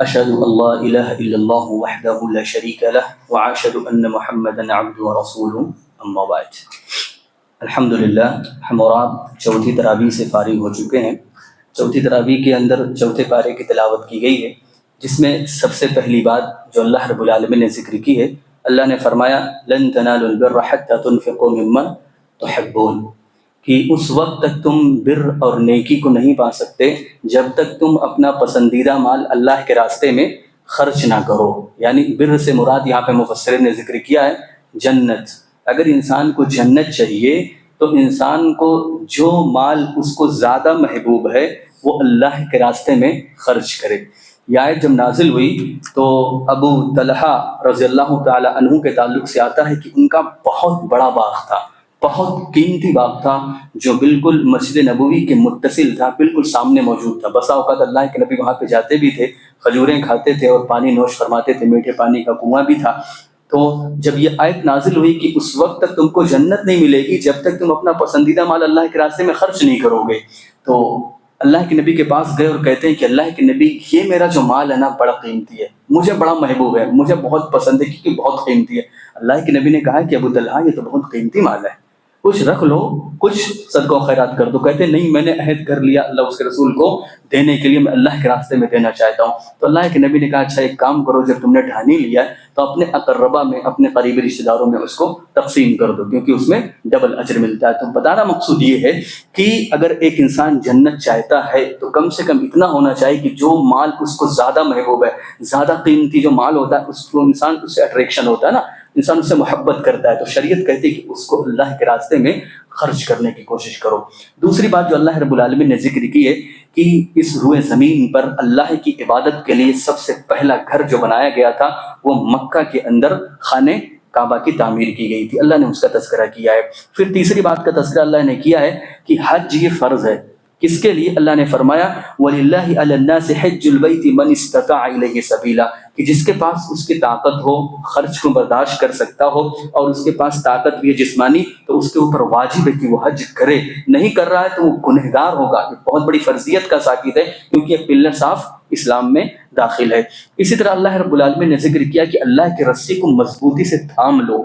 اشهد ان لا الہ الا اللہ وحدہ لا شریک لہ واشهد ان محمدا عبدہ ورسولہ اما بعد۔ الحمدللہ ہم اور آپ چوتھی تراویح سے فارغ ہو چکے ہیں۔ چوتھی تراویح کے اندر چوتھے پارے کی تلاوت کی گئی ہے، جس میں سب سے پہلی بات جو اللہ رب العالمین نے ذکر کی ہے، اللہ نے فرمایا لن تنالوا البر حتى تنفقوا مما تحبون، کہ اس وقت تک تم بر اور نیکی کو نہیں پا سکتے جب تک تم اپنا پسندیدہ مال اللہ کے راستے میں خرچ نہ کرو۔ یعنی بر سے مراد یہاں پہ مفسرین نے ذکر کیا ہے جنت۔ اگر انسان کو جنت چاہیے تو انسان کو جو مال اس کو زیادہ محبوب ہے وہ اللہ کے راستے میں خرچ کرے۔ یہ آیت جب نازل ہوئی تو ابو طلحہ رضی اللہ تعالی عنہ کے تعلق سے آتا ہے کہ ان کا بہت بڑا باغ تھا، بہت قیمتی باغ تھا، جو بالکل مسجد نبوی کے متصل تھا، بالکل سامنے موجود تھا۔ بسا اوقات اللہ کے نبی وہاں پہ جاتے بھی تھے، کھجوریں کھاتے تھے اور پانی نوش فرماتے تھے، میٹھے پانی کا کنواں بھی تھا۔ تو جب یہ آیت نازل ہوئی کہ اس وقت تک تم کو جنت نہیں ملے گی جب تک تم اپنا پسندیدہ مال اللہ کے راستے میں خرچ نہیں کرو گے، تو اللہ کے نبی کے پاس گئے اور کہتے ہیں کہ اللہ کے نبی یہ میرا جو مال ہے نا بڑا قیمتی ہے، مجھے بڑا محبوب ہے، مجھے بہت پسند ہے کیونکہ بہت قیمتی ہے۔ اللہ کے نبی نے کہا کہ ابو طلحہ یہ تو بہت قیمتی مال ہے، کچھ رکھ لو، کچھ صدقہ و خیرات کر دو۔ کہتے نہیں، میں نے عہد کر لیا اللہ اس کے رسول کو دینے کے لیے، میں اللہ کے راستے میں دینا چاہتا ہوں۔ تو اللہ کے نبی نے کہا اچھا ایک کام کرو، جب تم نے ٹھان ہی لیا ہے تو اپنے اقربا میں، اپنے قریبی رشتہ داروں میں اس کو تقسیم کر دو، کیونکہ اس میں ڈبل اجر ملتا ہے۔ تو بتانا مقصود یہ ہے کہ اگر ایک انسان جنت چاہتا ہے تو کم سے کم اتنا ہونا چاہیے کہ جو مال اس کو زیادہ محبوب ہے، زیادہ قیمتی جو مال ہوتا ہے، اس کو انسان اس سے اٹریکشن ہوتا ہے نا، انسان اس سے محبت کرتا ہے، تو شریعت کہتی ہے کہ اس کو اللہ کے راستے میں خرچ کرنے کی کوشش کرو۔ دوسری بات جو اللہ رب العالمین نے ذکر کی ہے کہ اس روئے زمین پر اللہ کی عبادت کے لیے سب سے پہلا گھر جو بنایا گیا تھا وہ مکہ کے اندر خانہ کعبہ کی تعمیر کی گئی تھی، اللہ نے اس کا تذکرہ کیا ہے۔ پھر تیسری بات کا تذکرہ اللہ نے کیا ہے کہ حج یہ فرض ہے، کس کے لیے؟ اللہ نے فرمایا وَلِلَّهِ عَلَى النَّاسِ حِجُّ الْبَيْتِ مَنِ اسْتَطَاعَ إِلَيْهِ سَبِيلًا، کہ جس کے پاس اس کی طاقت ہو، خرچ کو برداشت کر سکتا ہو اور اس کے پاس طاقت بھی ہے جسمانی، تو اس کے اوپر واجب ہے کہ وہ حج کرے۔ نہیں کر رہا ہے تو وہ گنہگار ہوگا، یہ بہت بڑی فرضیت کا ساکت ہے کیونکہ یہ پلر صاف اسلام میں داخل ہے۔ اسی طرح اللہ رب العالمین نے ذکر کیا کہ اللہ کی رسی کو مضبوطی سے تھام لو۔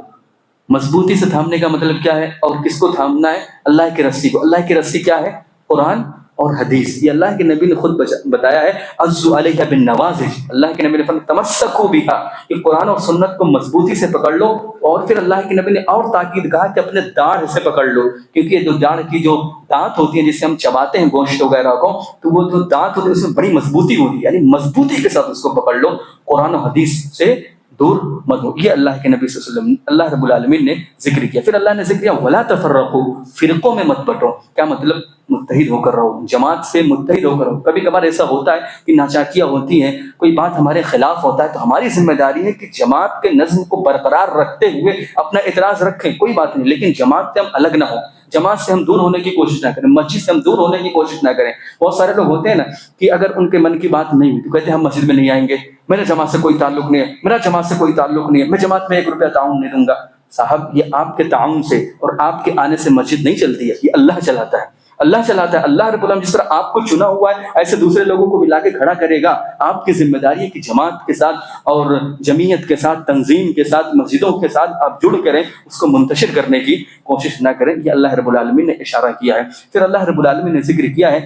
مضبوطی سے تھامنے کا مطلب کیا ہے اور کس کو تھامنا ہے؟ اللہ کی رسی کو۔ اللہ کی رسی کیا ہے؟ قرآن اور حدیث۔ یہ اللہ کے نبی نے خود بتایا ہے عضوا علیہ بالنواجذ، اللہ کے نبی نے فرمایا تمسکوا بہا، کہ قرآن اور سنت کو مضبوطی سے پکڑ لو۔ اور پھر اللہ کے نبی نے اور تاکید کہا کہ اپنے داڑھ سے پکڑ لو، کیونکہ یہ جو داڑھ کی جو دانت ہوتی ہیں جس سے ہم چباتے ہیں گوشت وغیرہ کو، تو وہ جو دانت ہوتے ہیں اس میں بڑی مضبوطی ہوتی ہے، یعنی مضبوطی کے ساتھ اس کو پکڑ لو، قرآن و حدیث سے دور مت ہو۔ یہ اللہ کے نبی صلی اللہ علیہ وسلم، اللہ رب العالمین نے ذکر کیا۔ پھر اللہ نے ذکر کیا ولا تفرقوا، فرقوں میں مت بٹو۔ کیا مطلب؟ متحد ہو کر رہو، جماعت سے متحد ہو کر رہو۔ کبھی کبھار ایسا ہوتا ہے کہ ناچاکیاں ہوتی ہیں، کوئی بات ہمارے خلاف ہوتا ہے تو ہماری ذمہ داری ہے کہ جماعت کے نظم کو برقرار رکھتے ہوئے اپنا اعتراض رکھیں، کوئی بات نہیں، لیکن جماعت سے ہم الگ نہ ہوں، جماعت سے ہم دور ہونے کی کوشش نہ کریں، مسجد سے ہم دور ہونے کی کوشش نہ کریں۔ بہت سارے لوگ ہوتے ہیں نا کہ اگر ان کے من کی بات نہیں ہوئی تو کہتے ہیں ہم مسجد میں نہیں آئیں گے، میرے جماعت سے کوئی تعلق نہیں ہے، میرا جماعت سے کوئی تعلق نہیں ہے، میں جماعت میں 1 روپیہ تعاون نہیں دوں گا۔ صاحب یہ آپ کے تعاون سے اور آپ کے آنے سے مسجد نہیں چلتی ہے، یہ اللہ چلاتا ہے، اللہ چلاتا ہے۔ اللہ رب العالمین جس طرح آپ کو چنا ہوا ہے ایسے دوسرے لوگوں کو بھی لا کے کھڑا کرے گا۔ آپ کی ذمہ داری ہے کہ جماعت کے ساتھ اور جمعیت کے ساتھ، تنظیم کے ساتھ، مسجدوں کے ساتھ آپ جڑ کریں، اس کو منتشر کرنے کی کوشش نہ کریں۔ یہ اللہ رب العالمین نے اشارہ کیا ہے۔ پھر اللہ رب العالمین نے ذکر کیا ہے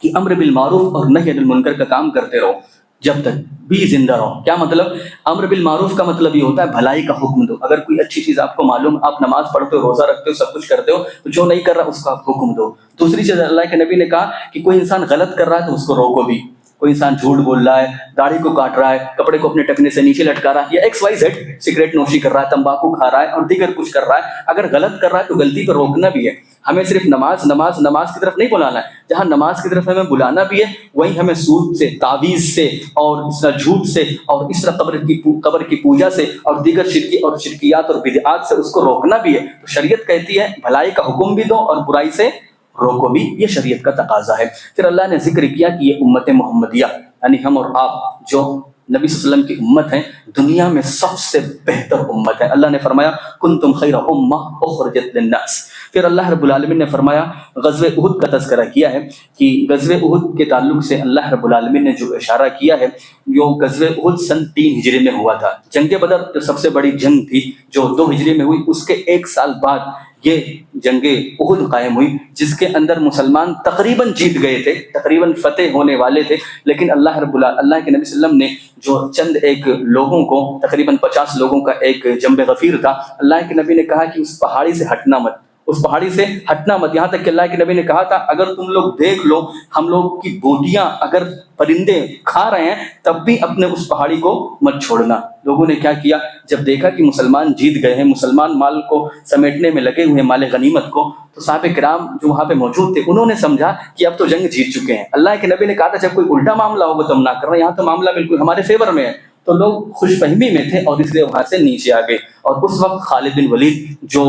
کہ امر بالمعروف اور نہی عن المنکر کا کام کرتے رہو جب تک بھی زندہ رہو۔ کیا مطلب؟ امر بالمعروف کا مطلب یہ ہوتا ہے بھلائی کا حکم دو۔ اگر کوئی اچھی چیز آپ کو معلوم، آپ نماز پڑھتے ہو، روزہ رکھتے ہو، سب کچھ کرتے ہو، تو جو نہیں کر رہا اس کو آپ حکم دو۔ دوسری چیز اللہ کے نبی نے کہا کہ کوئی انسان غلط کر رہا ہے تو اس کو روکو بھی۔ کوئی انسان جھوٹ بول رہا ہے، داڑھی کو کاٹ رہا ہے، کپڑے کو اپنے ٹکنے سے نیچے لٹکا رہا ہے، یا XYZ، سگریٹ نوشی کر رہا ہے، تمباکو کھا رہا ہے اور دیگر کچھ کر رہا ہے، اگر غلط کر رہا ہے تو غلطی پر روکنا بھی ہے۔ ہمیں صرف نماز کی طرف نہیں بلانا ہے، جہاں نماز کی طرف ہمیں بلانا بھی ہے وہیں ہمیں سود سے، تعویذ سے اور اس طرح جھوٹ سے اور اس طرح قبر کی پوجا سے اور دیگر شرکیات اور بدعات سے اس کو روکنا بھی ہے۔ تو شریعت کہتی ہے بھلائی کا حکم بھی دو اور برائی سے روکو بھی، یہ شریعت کا تقاضا ہے۔ پھر اللہ نے ذکر کیا کہ یہ امت محمدیہ یعنی ہم اور آپ جو نبی صلی اللہ علیہ وسلم کی امت ہیں دنیا میں سب سے بہتر امت ہے. اللہ نے فرمایا کنتم خیر امہ اخرجت للناس. پھر اللہ رب العالمین نے فرمایا غزوہ احد کا تذکرہ کیا ہے کہ غزوہ احد کے تعلق سے اللہ رب العالمین نے جو اشارہ کیا ہے جو غزوہ احد سن 3 ہجری میں ہوا تھا. جنگ بدر جو سب سے بڑی جنگ تھی جو 2 ہجری میں ہوئی، اس کے 1 سال بعد یہ جنگ احد قائم ہوئی جس کے اندر مسلمان تقریباً جیت گئے تھے، تقریباً فتح ہونے والے تھے، لیکن اللہ کے نبی صلی اللہ علیہ وسلم نے جو چند ایک لوگوں کو تقریباً 50 لوگوں کا ایک جنب غفیر تھا، اللہ کے نبی نے کہا کہ اس پہاڑی سے ہٹنا مت، اس پہاڑی سے ہٹنا مت. یہاں تک کہ اللہ کے نبی نے کہا تھا اگر تم لوگ دیکھ لو ہم لوگ کی بوٹیاں اگر پرندے کھا رہے ہیں تب بھی اپنے اس پہاڑی کو مت چھوڑنا. لوگوں نے کیا کیا، جب دیکھا کہ مسلمان جیت گئے ہیں، مسلمان مال کو سمیٹنے میں لگے ہوئے مال غنیمت کو، تو صحابہ کرام جو وہاں پہ موجود تھے انہوں نے سمجھا کہ اب تو جنگ جیت چکے ہیں. اللہ کے نبی نے کہا تھا جب کوئی الٹا معاملہ ہوگا تو ہم نہ کر رہے ہیں، یہاں تو معاملہ بالکل ہمارے فیور میں ہے. تو لوگ خوش فہمی میں تھے اور اس لیے وہاں سے نیچے آ گئے. اور اس وقت خالد بن ولید جو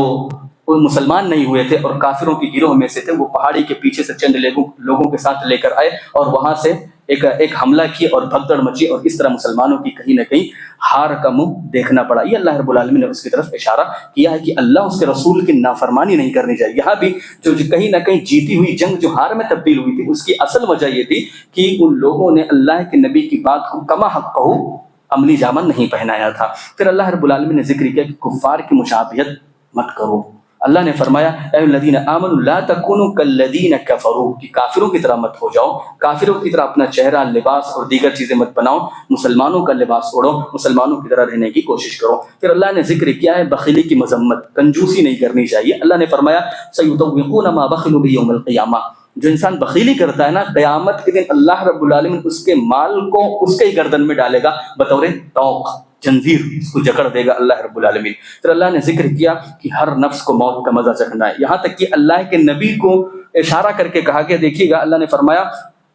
وہ مسلمان نہیں ہوئے تھے اور کافروں کی گروہ میں سے تھے، وہ پہاڑی کے پیچھے سے چند لوگوں کے ساتھ لے کر آئے اور وہاں سے ایک حملہ کیے اور بھگدڑ مچی اور اس طرح مسلمانوں کی کہیں نہ کہیں ہار کا منہ دیکھنا پڑا. یہ اللہ رب العالمین نے اس کی طرف اشارہ کیا ہے کہ اللہ اس کے رسول کی نافرمانی نہیں کرنی چاہیے. یہاں بھی جو کہیں نہ کہیں جیتی ہوئی جنگ جو ہار میں تبدیل ہوئی تھی اس کی اصل وجہ یہ تھی کہ ان لوگوں نے اللہ کے نبی کی بات کو کما حق کہو عملی جامہ نہیں پہنایا تھا. پھر اللہ رب العالمین نے ذکر کیا کہ کفار کی مشابہت مت کرو. اللہ نے فرمایا اے الذین آمنوا لا تکونوا کالذین کفروا، کہ کافروں کی طرح مت ہو جاؤ، کافروں کی طرح اپنا چہرہ، لباس اور دیگر چیزیں مت بناؤ، مسلمانوں کا لباس اوڑھو، مسلمانوں کی طرح رہنے کی کوشش کرو. پھر اللہ نے ذکر کیا ہے بخیلی کی مذمت، کنجوسی نہیں کرنی چاہیے. اللہ نے فرمایا سیطوقون ما بخلوا بیوم القیامہ، جو انسان بخیلی کرتا ہے نا قیامت کے دن اللہ رب العالمین اس کے مال کو اس کے ہی گردن میں ڈالے گا بطور طوق، جنزیر، اس کو جکڑ دے گا اللہ رب العالمین. پھر اللہ نے ذکر کیا کہ ہر نفس کو موت کا مزہ چکھنا ہے، یہاں تک کہ اللہ کے نبی کو اشارہ کر کے کہا کہ دیکھیے گا اللہ نے فرمایا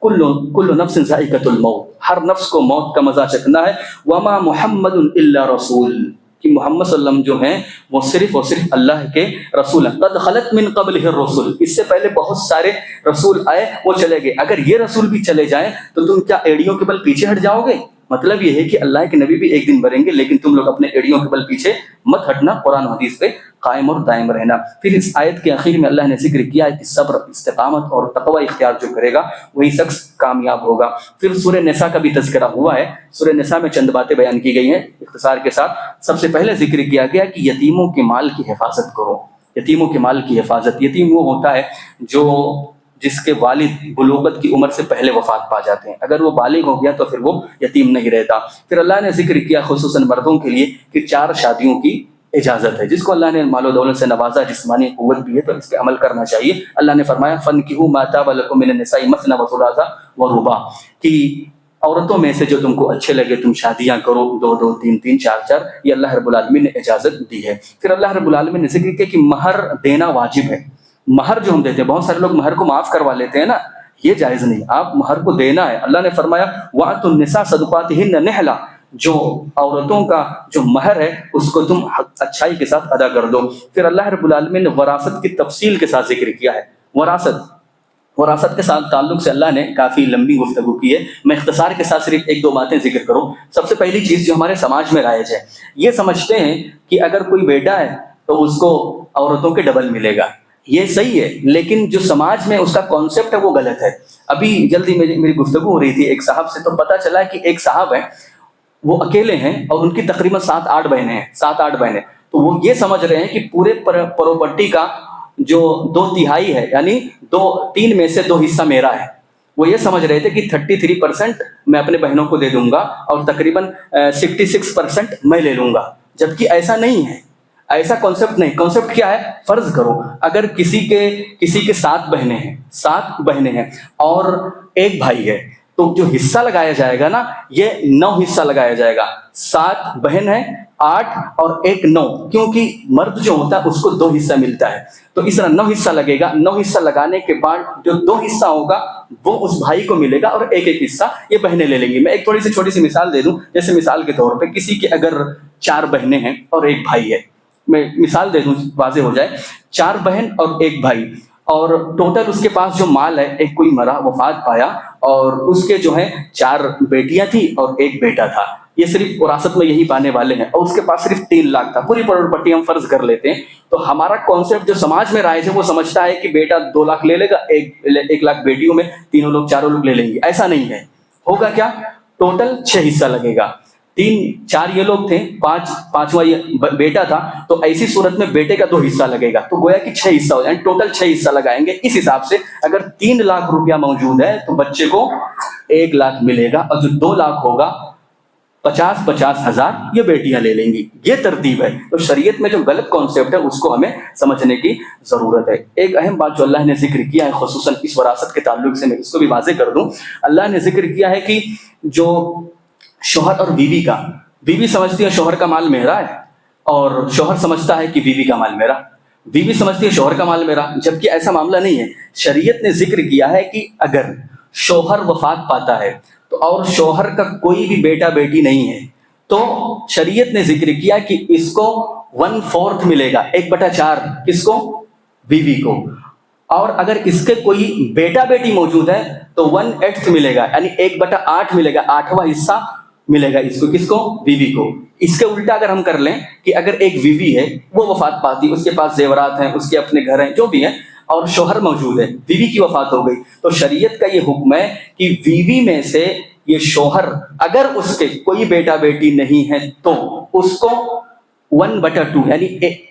کل نفس ذائقۃ الموت، ہر نفس کو موت کا مزہ چکھنا ہے. وما محمد الا رسول، کہ محمد صلی اللہ علیہ وسلم جو ہیں وہ صرف اور صرف اللہ کے رسول ہیں. قد خلت من قبلہ الرسل، اس سے پہلے بہت سارے رسول آئے وہ چلے گئے، اگر یہ رسول بھی چلے جائیں تو تم کیا ایڑیوں کے بل پیچھے ہٹ جاؤ گے؟ مطلب یہ ہے کہ اللہ کے نبی بھی ایک دن مریں گے لیکن تم لوگ اپنے ایڑیوں کے بل پیچھے مت ہٹنا، قرآن و حدیث پہ قائم اور دائم رہنا. پھر اس آیت کے آخر میں اللہ نے ذکر کیا ہے کہ صبر، استقامت اور تقوی اختیار جو کرے گا وہی شخص کامیاب ہوگا. پھر سورہ نساء کا بھی تذکرہ ہوا ہے. سورہ نساء میں چند باتیں بیان کی گئی ہیں اختصار کے ساتھ. سب سے پہلے ذکر کیا گیا کہ یتیموں کے مال کی حفاظت کرو. یتیموں کے مال کی حفاظت، یتیم وہ ہوتا ہے جو جس کے والد بلوغت کی عمر سے پہلے وفات پا جاتے ہیں، اگر وہ بالغ ہو گیا تو پھر وہ یتیم نہیں رہتا. پھر اللہ نے ذکر کیا خصوصاً مردوں کے لیے کہ 4 شادیوں کی اجازت ہے. جس کو اللہ نے مال و دولت سے نوازا، جسمانی قوت بھی ہے تو اس پہ عمل کرنا چاہیے. اللہ نے فرمایا فَانْكِحُوا مَا طَابَ لَكُم مِّنَ النِّسَاءِ مَثْنَىٰ وَثُلَاثَ وَرُبَاعَ، کہ عورتوں میں سے جو تم کو اچھے لگے تم شادیاں کرو، 2 3 4 یہ اللہ رب العالمین نے اجازت دی ہے. پھر اللہ رب العالمین نے ذکر کیا کہ مہر دینا واجب ہے. مہر جو ہم دیتے ہیں، بہت سارے لوگ مہر کو معاف کروا لیتے ہیں نا، یہ جائز نہیں، آپ مہر کو دینا ہے. اللہ نے فرمایا وَآتُوا النِّسَاءَ صَدُقَاتِهِنَّ نِحْلَةً، جو عورتوں کا جو مہر ہے اس کو تم اچھائی کے ساتھ ادا کر دو. پھر اللہ رب العالمین نے وراثت کی تفصیل کے ساتھ ذکر کیا ہے. وراثت کے ساتھ تعلق سے اللہ نے کافی لمبی گفتگو کی ہے. میں اختصار کے ساتھ صرف 1 2 باتیں ذکر کروں. سب سے پہلی چیز جو ہمارے سماج میں رائج ہے، یہ سمجھتے ہیں کہ اگر کوئی بیٹا ہے تو اس کو عورتوں کے ڈبل ملے گا. یہ صحیح ہے لیکن جو سماج میں اس کا کانسیپٹ ہے وہ غلط ہے. ابھی جلدی میری گفتگو ہو رہی تھی ایک صاحب سے، تو پتہ چلا کہ ایک صاحب ہیں وہ اکیلے ہیں اور ان کی تقریباً 7 8 بہنیں ہیں، 7 8 بہنیں. تو وہ یہ سمجھ رہے ہیں کہ پورے پراپرٹی کا جو 2/3 ہے، یعنی 3 میں سے 2 حصہ میرا ہے. وہ یہ سمجھ رہے تھے کہ 33% میں اپنے بہنوں کو دے دوں گا اور تقریباً 66% میں لے لوں گا، جبکہ ایسا نہیں ہے. ایسا کانسیپٹ نہیں. کانسیپٹ کیا ہے؟ فرض کرو اگر کسی کے 7 بہنیں ہیں اور 1 بھائی ہے تو جو حصہ لگایا جائے گا نا یہ 9 حصہ لگایا جائے گا. 7 بہن ہے، 8 اور 1 9، کیونکہ مرد جو ہوتا ہے اس کو 2 حصہ ملتا ہے تو اس طرح 9 حصہ لگے گا. 9 حصہ لگانے کے بعد جو 2 حصہ ہوگا وہ اس بھائی کو ملے گا اور 1 حصہ یہ بہنیں لے لیں گی. میں ایک تھوڑی سی چھوٹی سی مثال دے دوں. جیسے مثال کے طور پہ کسی کے اگر 4 بہنیں ہیں اور 1 بھائی ہے، میں مثال دے دوں واضح ہو جائے. 4 بہن اور 1 بھائی، اور ٹوٹل اس کے پاس جو مال ہے، ایک کوئی مرا وفات پایا اور اس کے جو ہے 4 بیٹیاں تھیں اور ایک بیٹا تھا، یہ صرف وراثت میں یہی پانے والے ہیں، اور اس کے پاس صرف 3 لاکھ تھا، پوری پراپرٹی ہم فرض کر لیتے ہیں۔ تو ہمارا کانسیپٹ جو سماج میں رائج ہے وہ سمجھتا ہے کہ بیٹا 2 لاکھ لے لے گا، 1 لاکھ بیٹیوں میں تینوں لوگ 4 لوگ لے لیں گے، ایسا نہیں ہے۔ ہوگا کیا، ٹوٹل 6 حصہ لگے گا، 4 یہ لوگ تھے، 5واں یہ بیٹا تھا، تو ایسی صورت میں بیٹے کا 2 حصہ لگے گا، تو گویا کہ 6 حصہ ہو جائیں، ٹوٹل 6 حصہ لگائیں گے۔ اس حساب سے اگر 3 لاکھ روپیہ موجود ہے تو بچے کو 1 لاکھ ملے گا، اور جو 2 لاکھ ہوگا 50 ہزار یہ بیٹیاں لے لیں گی، یہ ترتیب ہے۔ تو شریعت میں جو غلط کانسیپٹ ہے اس کو ہمیں سمجھنے کی ضرورت ہے۔ ایک اہم بات جو اللہ نے ذکر کیا ہے، خصوصاً اس وراثت کے تعلق سے میں اس کو بھی واضح کر دوں، اللہ نے ذکر کیا ہے کہ جو شوہر اور بیوی کا، بیوی سمجھتی ہے شوہر کا مال میرا ہے، اور شوہر سمجھتا ہے کہ بیوی کا مال میرا، بیوی سمجھتی ہے شوہر کا مال میرا، جبکہ ایسا معاملہ نہیں ہے۔ شریعت نے ذکر کیا ہے کہ اگر شوہر وفات پاتا ہے تو اور شوہر کا کوئی بھی بیٹا بیٹی نہیں ہے، تو شریعت نے ذکر کیا کہ اس کو 1/4 ملے گا، 1/4 کس کو، بیوی کو، اور اگر اس کے کوئی بیٹا بیٹی موجود ہے تو 1/8 ملے گا، یعنی 1/8 ملے گا، 8واں حصہ ملے گا اس کو، کس کو، بیوی کو۔ اس کے الٹا اگر ہم کر لیں کہ اگر ایک بیوی ہے، وہ وفات پاتی، اس کے پاس زیورات ہیں، اس کے اپنے گھر ہیں، جو بھی ہیں، اور شوہر موجود ہے، بیوی کی وفات ہو گئی، تو شریعت کا یہ حکم ہے کہ بیوی میں سے یہ شوہر اگر اس کے کوئی بیٹا بیٹی نہیں ہے تو اس کو 1/2 یعنی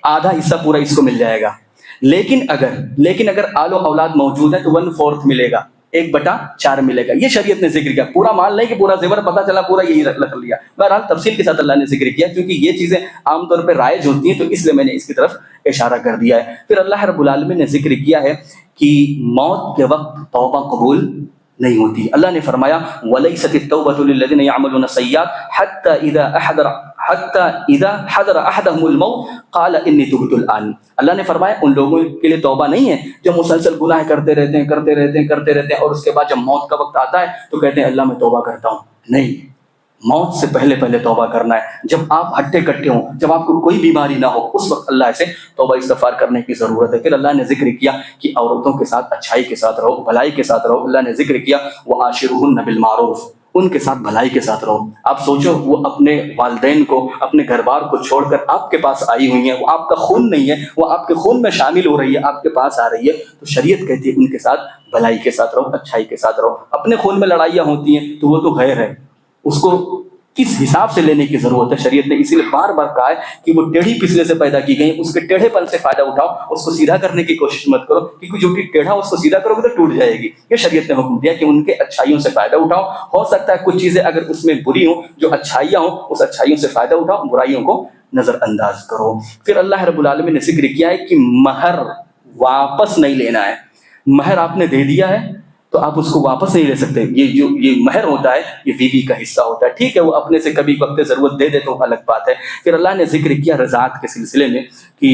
آدھا حصہ پورا اس کو مل جائے گا۔ لیکن اگر آل و اولاد موجود ہے تو 1/4 ملے گا، 1/4 ملے گا۔ یہ شریعت نے ذکر کیا، پورا مال نہیں کہ پورا زیور پتہ چلا پورا یہی رکھ لیا، بہرحال تفصیل کے ساتھ اللہ نے ذکر کیا، کیونکہ یہ چیزیں عام طور پہ رائج ہوتی ہیں، تو اس لیے میں نے اس کی طرف اشارہ کر دیا ہے۔ پھر اللہ رب العالمین نے ذکر کیا ہے کہ موت کے وقت توبہ قبول نہیں ہوتی۔ اللہ نے فرمایا وَلَيْسَتِ التَّوْبَةُ لِلَّذِينَ يَعْمَلُونَ السَّيِّئَاتِ حَتَّى إِذَا حَضَرَ أَحَدَهُمُ الْمَوْتُ قَالَ إِنِّي تُبْتُ الْآنَ۔ اللہ نے فرمایا ان لوگوں کے لیے توبہ نہیں ہے جو مسلسل گناہ کرتے رہتے ہیں اور اس کے بعد جب موت کا وقت آتا ہے تو کہتے ہیں اللہ میں توبہ کرتا ہوں۔ نہیں، موت سے پہلے توبہ کرنا ہے۔ جب آپ ہٹے کٹے ہوں، جب آپ کو کوئی بیماری نہ ہو، اس وقت اللہ سے توبہ استغفار کرنے کی ضرورت ہے۔ پھر اللہ نے ذکر کیا کہ عورتوں کے ساتھ اچھائی کے ساتھ رہو، بھلائی کے ساتھ رہو۔ اللہ نے ذکر کیا وَعَاشِرُهُنَّ بِالْمَعْرُوفِ، ان کے ساتھ بھلائی کے ساتھ رہو۔ آپ سوچو، وہ اپنے والدین کو، اپنے گھر بار کو چھوڑ کر آپ کے پاس آئی ہوئی ہیں، وہ آپ کا خون نہیں ہے، وہ آپ کے خون میں شامل ہو رہی ہے، آپ کے پاس آ رہی ہے، تو شریعت کہتی ہے ان کے ساتھ بھلائی کے ساتھ رہو، اچھائی کے ساتھ رہو۔ اپنے خون میں لڑائیاں ہوتی ہیں تو وہ تو غیر ہے، اس کو کس حساب سے لینے کی ضرورت ہے۔ شریعت نے اسی لیے بار بار کہا ہے کہ وہ ٹیڑھی پسلے سے پیدا کی گئی، اس کے ٹیڑھے پن سے فائدہ اٹھاؤ، اس کو سیدھا کرنے کی کوشش مت کرو، کیونکہ جو بھی ٹیڑھا اس کو سیدھا کرو گے تو ٹوٹ جائے گی۔ یہ شریعت نے حکم دیا کہ ان کے اچھائیوں سے فائدہ اٹھاؤ۔ ہو سکتا ہے کچھ چیزیں اگر اس میں بری ہوں، جو اچھائیاں ہوں، اس اچھائیوں سے فائدہ اٹھاؤ، برائیوں کو نظر انداز کرو۔ پھر اللہ رب العالمین نے ذکر کیا ہے کہ مہر واپس نہیں لینا ہے۔ مہر آپ نے دے دیا ہے تو آپ اس کو واپس نہیں لے سکتے۔ یہ مہر ہوتا ہے، یہ بیوی کا حصہ ہوتا ہے۔ ٹھیک ہے، وہ اپنے سے کبھی وقت ضرورت دے دے تو الگ بات ہے۔ پھر اللہ نے ذکر کیا رضاعت کے سلسلے میں کہ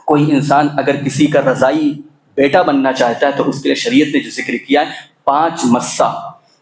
کوئی انسان اگر کسی کا رضائی بیٹا بننا چاہتا ہے تو اس کے لیے شریعت نے جو ذکر کیا ہے 5 مسہ،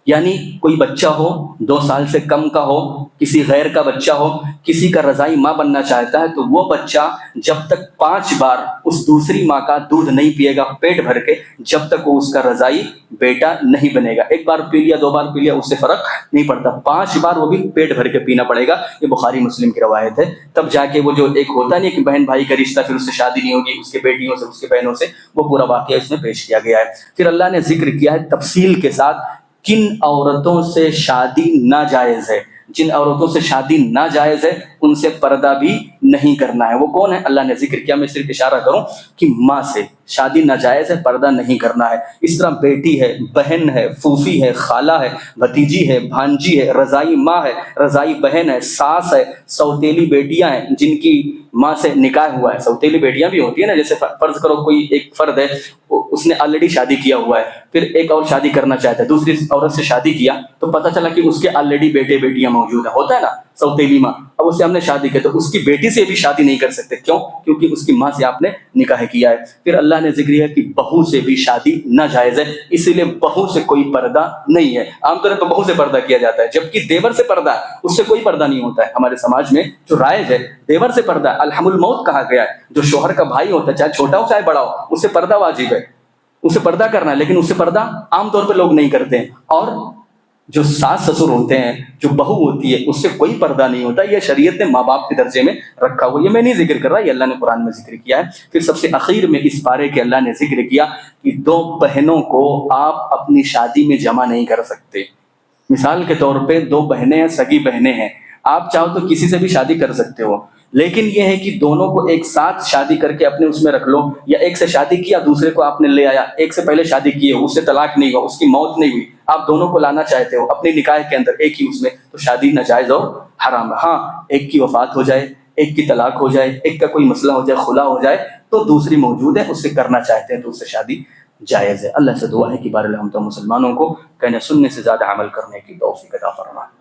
یعنی کوئی بچہ ہو 2 سال سے کم کا ہو، کسی غیر کا بچہ ہو، کسی کا رضائی ماں بننا چاہتا ہے تو وہ بچہ جب تک 5 بار اس دوسری ماں کا دودھ نہیں پیے گا پیٹ بھر کے، جب تک وہ اس کا رضائی بیٹا نہیں بنے گا۔ 1 بار پی لیا، 2 بار پی لیا، اس سے فرق نہیں پڑتا، 5 بار وہ بھی پیٹ بھر کے پینا پڑے گا۔ یہ بخاری مسلم کی روایت ہے۔ تب جا کے وہ جو ایک ہوتا نہیں کہ بہن بھائی کا رشتہ، پھر اس سے شادی نہیں ہوگی، اس کے بیٹیوں سے، اس کے بہنوں سے، وہ پورا واقعہ اس میں پیش کیا گیا ہے۔ پھر اللہ نے ذکر کیا ہے تفصیل کے ساتھ کن عورتوں سے شادی ناجائز ہے۔ جن عورتوں سے شادی ناجائز ہے ان سے پردہ بھی نہیں کرنا ہے۔ وہ کون ہے؟ اللہ نے ذکر کیا، میں صرف اشارہ کروں کہ ماں سے شادی ناجائز ہے، پردہ نہیں کرنا ہے۔ اس طرح بیٹی ہے، بہن ہے، پھوپھی ہے، خالہ ہے، بھتیجی ہے، بھانجی ہے، رضائی ماں ہے، رضائی بہن ہے، ساس ہے، سوتیلی بیٹیاں ہیں جن کی ماں سے نکاح ہوا ہے۔ سوتیلی بیٹیاں بھی ہوتی ہیں نا، جیسے فرض کرو کوئی ایک فرد ہے، اس نے آلریڈی شادی کیا ہوا ہے، پھر ایک اور شادی کرنا چاہتا ہے، دوسری عورت سے شادی کیا تو پتہ چلا کہ اس کے آلریڈی بیٹے بیٹیاں موجود ہیں، ہوتا ہے نا، سوتیلی ماں، اب اس سے ہم نے شادی کی تو اس کی بیٹی سے بھی شادی نہیں کر سکتے، کیوں؟ کیونکہ اس کی ماں سے آپ نے نکاح کیا ہے۔ پھر اللہ نے ذکر کیا کہ بہو سے بھی شادی ناجائز ہے، اسی لیے بہو سے کوئی پردہ نہیں ہے۔ عام طور پر بہو سے پردہ کیا جاتا ہے، جبکہ دیور سے پردہ ہے، اس سے کوئی پردہ نہیں ہوتا ہے۔ ہمارے سماج میں جو رائج ہے دیور سے پردہ، الحم الموت کہا گیا ہے، جو شوہر کا بھائی ہوتا ہے چاہے چھوٹا ہو چاہے بڑا ہو، اس سے پردہ واجب ہے، اس سے پردہ کرنا ہے، لیکن اس سے پردہ عام طور پہ لوگ نہیں کرتے ہیں۔ اور جو ساس سسر ہوتے ہیں، جو بہو ہوتی ہے، اس سے کوئی پردہ نہیں ہوتا، یہ شریعت نے ماں باپ کے درجے میں رکھا ہوا، یہ میں نہیں ذکر کر رہا، یہ اللہ نے قرآن میں ذکر کیا ہے۔ پھر سب سے اخیر میں اس پارے کے اللہ نے ذکر کیا کہ دو بہنوں کو آپ اپنی شادی میں جمع نہیں کر سکتے۔ مثال کے طور پہ دو بہنیں ہیں، سگی بہنیں ہیں، آپ چاہو تو کسی سے بھی شادی کر سکتے ہو، لیکن یہ ہے کہ دونوں کو ایک ساتھ شادی کر کے اپنے اس میں رکھ لو، یا ایک سے شادی کیا دوسرے کو آپ نے لے آیا، ایک سے پہلے شادی کی ہے، اس سے طلاق نہیں ہوا، اس کی موت نہیں ہوئی، آپ دونوں کو لانا چاہتے ہو اپنے نکاح کے اندر ایک ہی اس میں، تو شادی ناجائز اور حرام ہے۔ ہاں ایک کی وفات ہو جائے، ایک کی طلاق ہو جائے، ایک کا کوئی مسئلہ ہو جائے، خلا ہو جائے، تو دوسری موجود ہے، اس سے کرنا چاہتے ہیں تو اس سے شادی جائز ہے۔ اللہ سے دعا ہے کہ بہرحال ہم تو مسلمانوں کو کہنے سننے سے زیادہ عمل کرنے کی توفیق عطا فرمائے۔